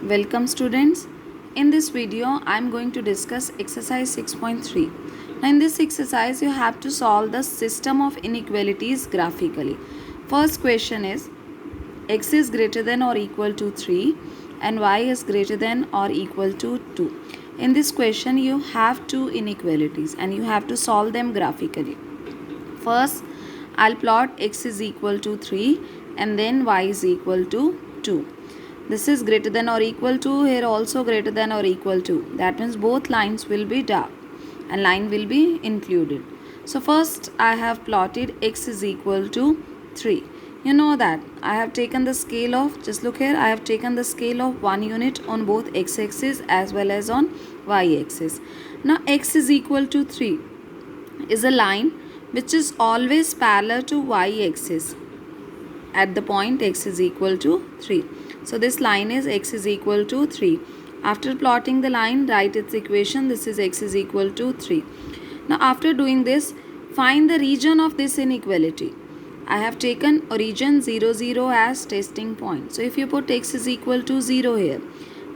Welcome students. In this video I am going to discuss exercise 6.3. Now in this exercise you have to solve the system of inequalities graphically. First question is x is greater than or equal to 3 and y is greater than or equal to 2. In this question you have two inequalities and you have to solve them graphically. First I'll plot x is equal to 3 and then y is equal to 2. This is greater than or equal to, here also greater than or equal to. That means both lines will be dark and line will be included. So first I have plotted x is equal to 3. You know that I have taken the scale of, just look here, I have taken the scale of 1 unit on both x-axis as well as on y-axis. Now x is equal to 3 is a line which is always parallel to y-axis at the point x is equal to 3. So this line is x is equal to 3. After plotting the line, write its equation. This is x is equal to 3. Now after doing this, find the region of this inequality. I have taken origin 0, 0 as testing point. So if you put x is equal to 0 here,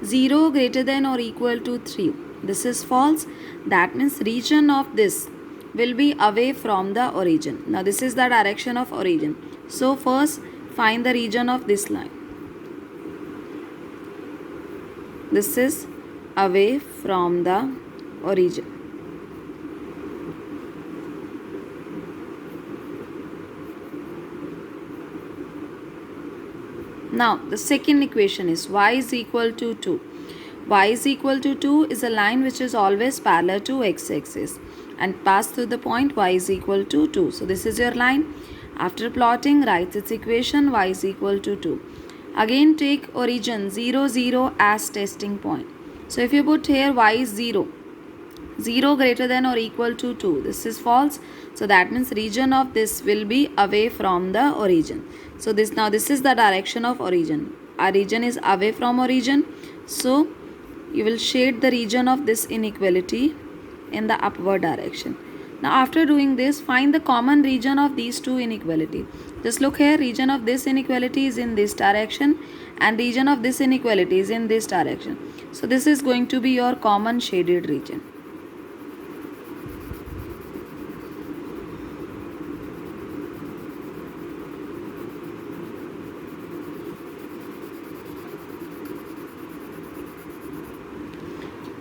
0 greater than or equal to 3. This is false. That means region of this will be away from the origin. Now this is the direction of origin. So first find the region of this line. This is away from the origin. Now the second equation is y is equal to 2. Y is equal to 2 is a line which is always parallel to x-axis and pass through the point y is equal to 2. So this is your line. After plotting, write its equation y is equal to 2. Again take origin 0, 0 as testing point. So if you put here y is 0, 0 greater than or equal to 2. This is false. So that means region of this will be away from the origin. So this is the direction of origin. Our region is away from origin. So you will shade the region of this inequality in the upward direction. Now after doing this, find the common region of these two inequality. Just look here, region of this inequality is in this direction and region of this inequality is in this direction. So this is going to be your common shaded region.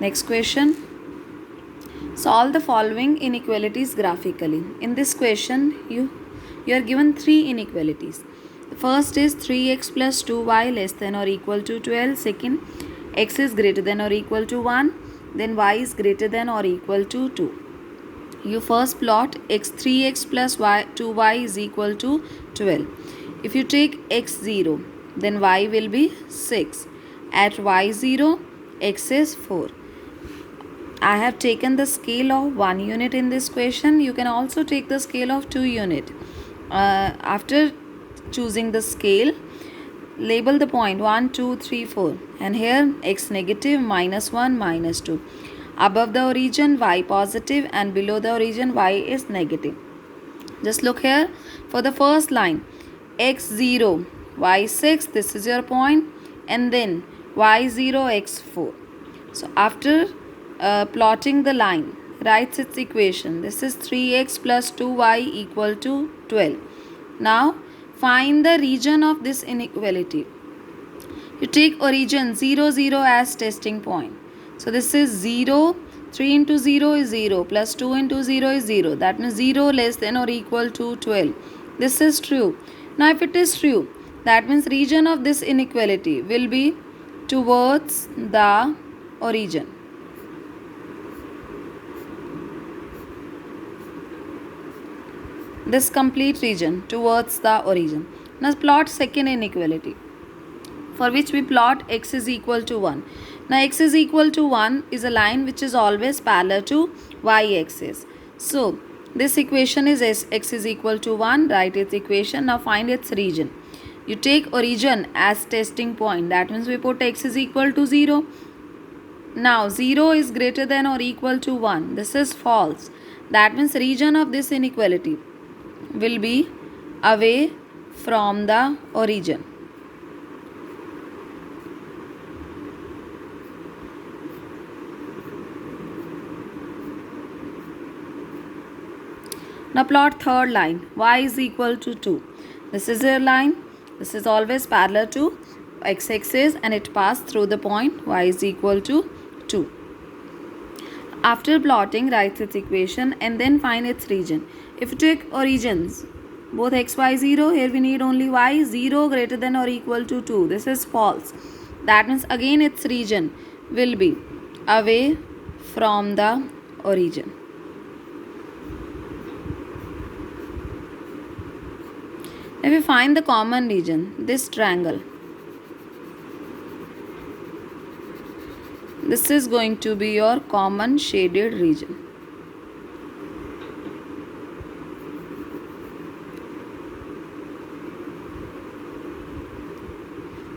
Next question. Solve the following inequalities graphically. In this question, you are given three inequalities. The first is 3x plus 2y less than or equal to 12. Second, x is greater than or equal to 1. Then y is greater than or equal to 2. You first plot 3x plus 2y is equal to 12. If you take x0, then y will be 6. At y0, x is 4. I have taken the scale of 1 unit in this question. You can also take the scale of 2 unit. After choosing the scale, label the point 1, 2, 3, 4. And here x negative, minus 1, minus 2. Above the origin, y positive, and below the origin, y is negative. Just look here for the first line. x0, y6, this is your point. And then y0, x4. So after plotting the line, writes its equation. This is 3x plus 2y equal to 12. Now find the region of this inequality. You take origin 0, 0 as testing point. So this is 0, 3 into 0 is 0, plus 2 into 0 is 0. That means 0 less than or equal to 12. This is true. Now if it is true, that means region of this inequality will be towards the origin. This complete region towards the origin. Now plot second inequality, for which we plot x is equal to 1. Now x is equal to 1 is a line which is always parallel to y-axis. So this equation is x is equal to 1. Write its equation. Now find its region. You take origin as testing point. That means we put x is equal to 0. Now 0 is greater than or equal to 1. This is false. That means region of this inequality will be away from the origin. Now plot third line, y is equal to 2. This is your line. This is always parallel to x-axis and it passed through the point y is equal to 2. After plotting, write its equation and then find its region. If you take origins, both x, y, 0, here we need only y, 0 greater than or equal to 2. This is false. That means again its region will be away from the origin. If you find the common region, this triangle, this is going to be your common shaded region.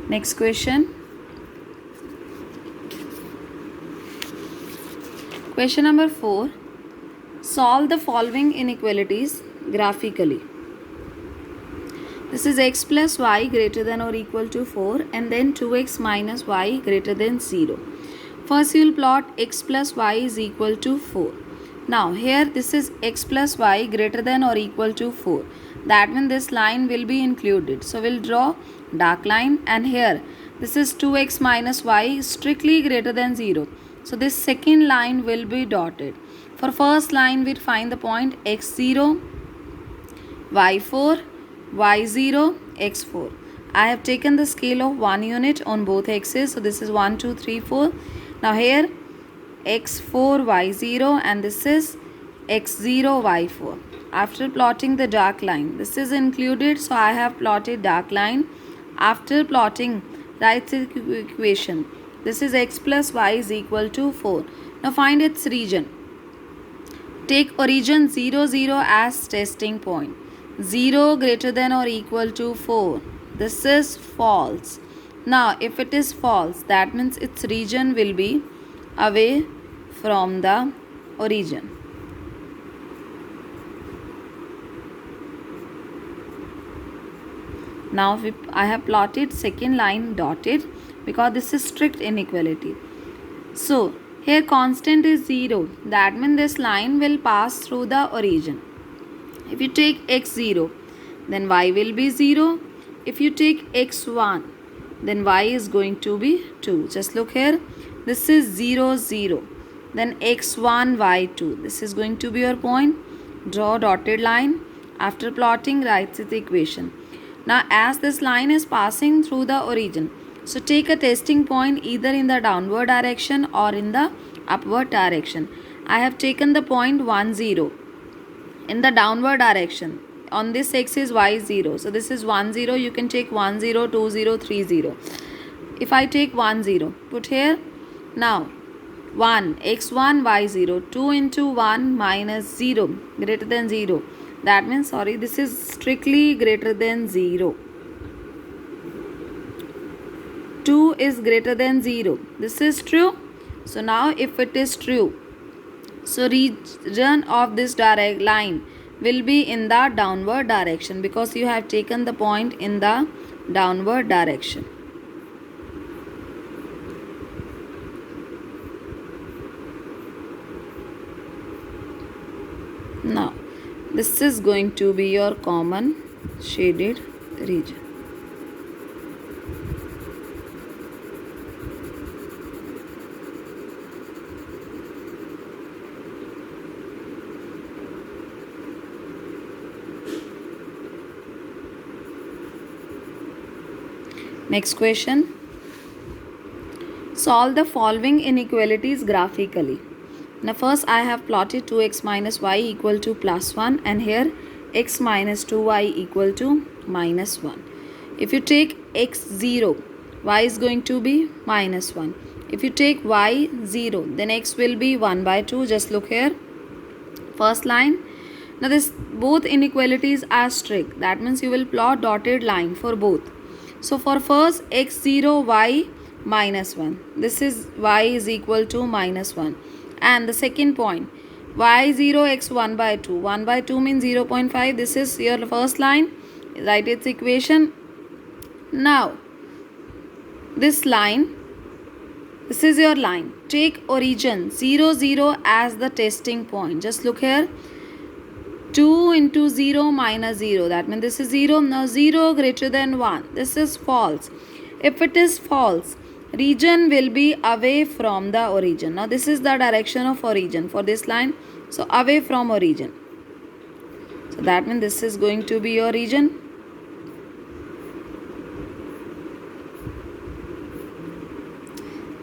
Next question. Question number 4. Solve the following inequalities graphically. This is x plus y greater than or equal to 4 and then 2x minus y greater than 0. First you will plot x plus y is equal to 4. Now here this is x plus y greater than or equal to 4. That means this line will be included. So we'll draw dark line, and here this is 2x minus y strictly greater than 0. So this second line will be dotted. For first line we'll find the point x0, y4, y0, x4. I have taken the scale of 1 unit on both axes. So this is 1, 2, 3, 4. Now here x4, y0 and this is x0, y4. After plotting the dark line, this is included. So I have plotted dark line. After plotting, write the equation. This is x plus y is equal to 4. Now find its region. Take origin 0, 0 as testing point. 0 greater than or equal to 4. This is false. Now if it is false, that means its region will be away from the origin. Now I have plotted second line dotted because this is strict inequality. So here constant is 0. That means this line will pass through the origin. If you take x0, then y will be 0. If you take x1, then y is going to be 2. Just look here. This is 0, 0. Then x1, y2. This is going to be your point. Draw dotted line. After plotting, write its equation. Now as this line is passing through the origin, so take a testing point either in the downward direction or in the upward direction. I have taken the point 1, 0 in the downward direction. On this axis y 0. So this is 1, 0. You can take 1, 0, 2, 0, 3, 0. If I take 1, 0, put here. Now 1, x1, y0. 2 into 1 minus 0 greater than 0. That means, this is strictly greater than 0. 2 is greater than 0. This is true. So now if it is true, so region of this direct line will be in the downward direction because you have taken the point in the downward direction. Now this is going to be your common shaded region. Next question. Solve the following inequalities graphically. Now first I have plotted 2x minus y equal to plus 1 and here x minus 2y equal to minus 1. If you take x0, y is going to be minus 1. If you take y0, then x will be 1 by 2. Just look here. First line. Now this both inequalities are strict. That means you will plot dotted line for both. So for first x0, y minus 1. This is y is equal to minus 1. And the second point, y0, x 1 by 2. 1 by 2 means 0.5. This is your first line. Write its equation. Now, this line, this is your line. Take origin 0, 0 as the testing point. Just look here. 2 into 0 minus 0. That means this is 0. Now 0 greater than 1. This is false. If it is false, region will be away from the origin. Now this is the direction of origin for this line. So away from origin. So that means this is going to be your region.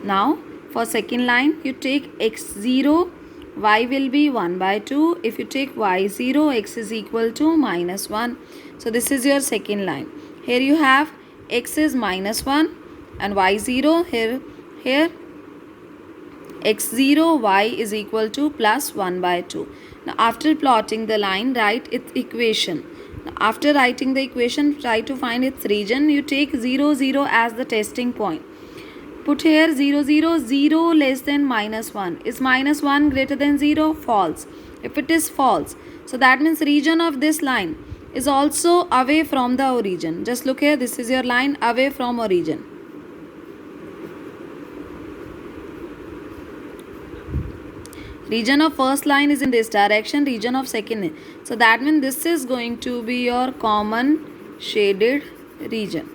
Now for second line, you take x0, y will be 1 by 2. If you take y0, x is equal to minus 1. So this is your second line. Here you have x is minus 1 and y0. Here x0, y is equal to plus 1 by 2. Now after plotting the line, write its equation. Now after writing the equation, try to find its region. You take 0, 0 as the testing point. Put here 0, 0, 0 less than minus 1. Is minus 1 greater than 0? False. If it is false, so that means region of this line is also away from the origin. Just look here, this is your line away from origin. Region of first line is in this direction, region of second. So that means this is going to be your common shaded region.